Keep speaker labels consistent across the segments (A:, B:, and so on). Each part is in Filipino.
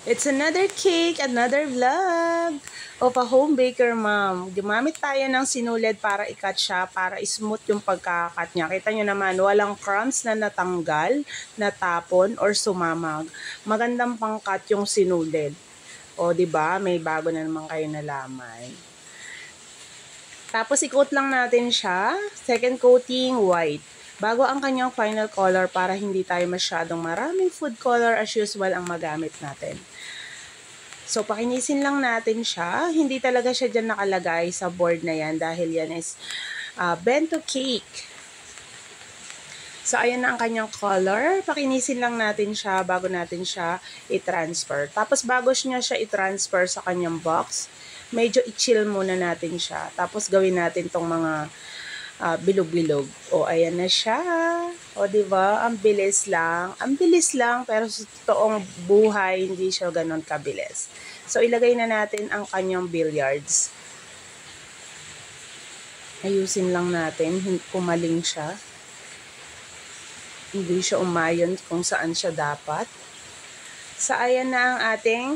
A: It's another cake, another vlog of a home baker mom. Gumamit tayo ng sinulid para i-cut siya, para smooth yung pagkakat niya. Kita nyo naman, walang crumbs na natanggal, natapon, or sumamag. Magandang pang-cut yung sinulid. O, diba? May bago na naman kayo nalaman. Tapos, i-coat lang natin siya. Second coating, white. Bago ang kanyang final color para hindi tayo masyadong maraming food color as usual ang magamit natin. So, pakinisin lang natin siya. Hindi talaga siya dyan nakalagay sa board na yan dahil yan is bento cake. So, ayan na ang kanyang color. Pakinisin lang natin siya bago natin siya i-transfer. Tapos, bago niya siya i-transfer sa kanyang box, medyo i-chill muna natin siya. Tapos, gawin natin tong mga bilog-bilog. O, ayan na siya. O, diba? Ang bilis lang. Ang bilis lang, pero sa totoong buhay, hindi siya ganon kabilis. So, ilagay na natin ang kanyang billiards. Ayusin lang natin. Kumaling siya. Hindi siya umayon kung saan siya dapat. So, ayan na ang ating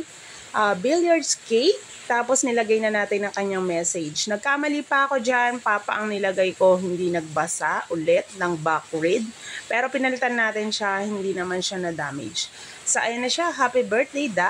A: billiards cake. Tapos, nilagay na natin ang kanyang message. Nagkamali pa ako dyan. Papa ang nilagay ko, hindi nagbasa ulit ng back read. Pero pinalitan natin siya, hindi naman siya na-damage. So, ayan na siya. Happy birthday, Dad!